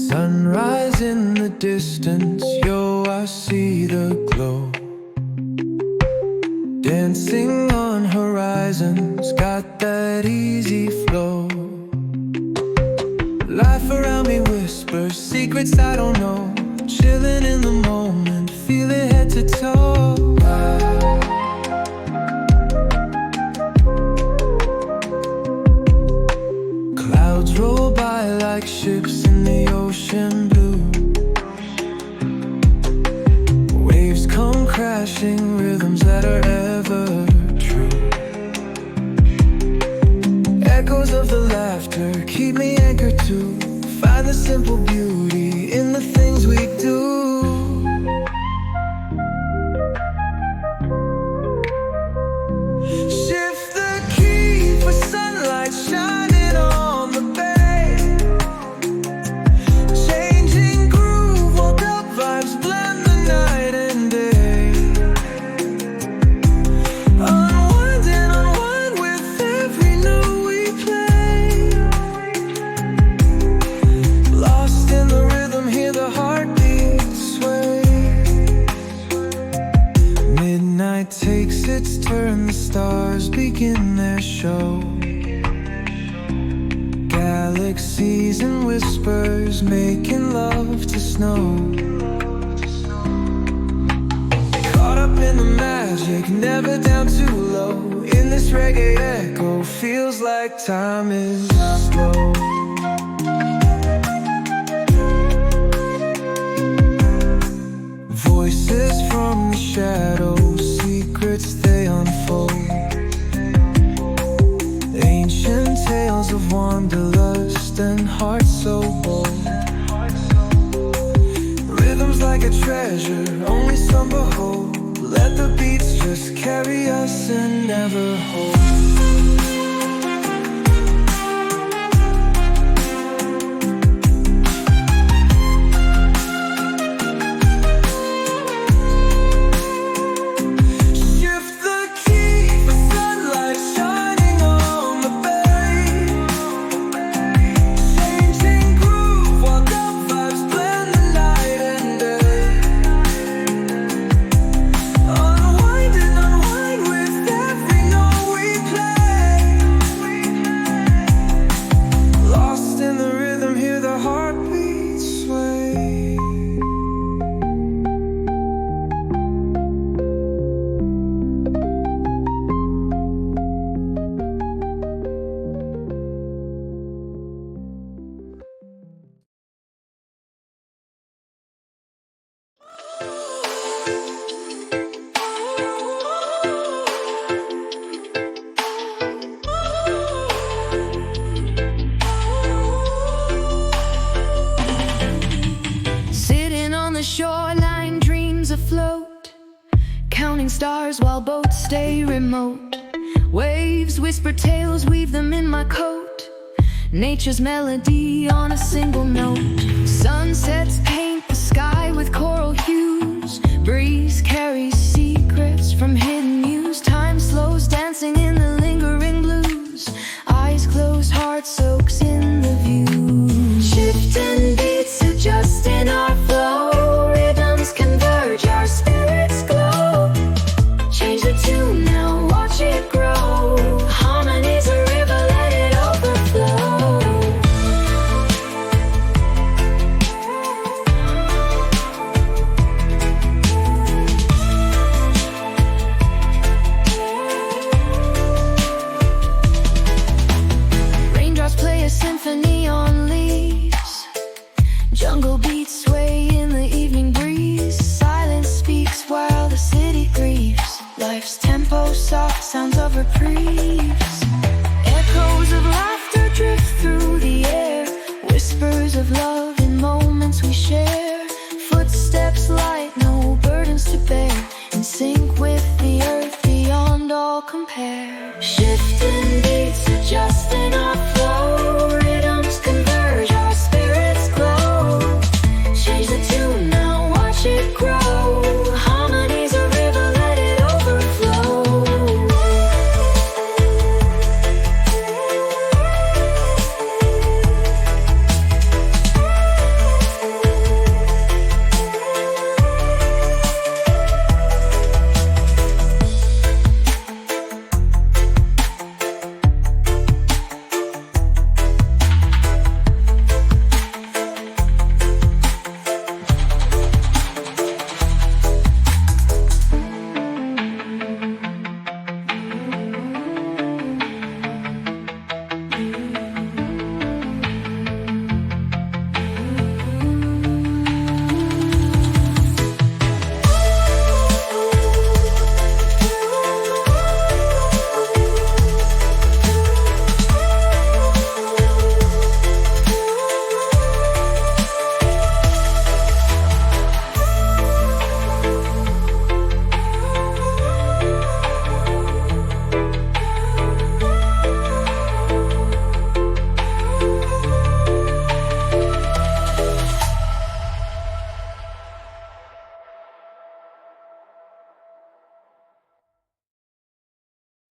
Sunrise in the distance, yo, I see the glow. Dancing on horizons, got that easy flow. Life around me whispers secrets I don't know. Chilling in the moment, feel it head to toe. Clouds roll by like ships in the ocean blue. Waves come crashing, rhythms that are ever true. Echoes of the laughter keep me anchored to find the simple beauty in the things we do. Shift the key for sunlight shining on the bay. Changing groove while the vibes blend the night and day. Unwind and unwind with every note we play. Lost in the rhythm, hear the heartbeat sway. Midnight takes its turn, the stars begin their show. Galaxies and whispers making love to snow. Caught up in the magic, never down too low. In this reggae echo, feels like time is slow. Voices from the shadows, secrets they unfold. Ancient tales of wanderlust and hearts so bold. Rhythms like a treasure, only some behold. Let the beats just carry us and never hold. Shift the key for sunlight shining on the bay. Changing groove while the vibes blend the night and day. Unwind and unwind with every note we play. Lost in the rhythm, hear the heartbeat sway. Sitting on the shoreline, dreams afloat, counting stars while boats stay remote. Waves whisper tales, weave them in my coat. Nature's melody on a single note. Sunsets paint the sky with coral hues. Breeze carries secrets from hidden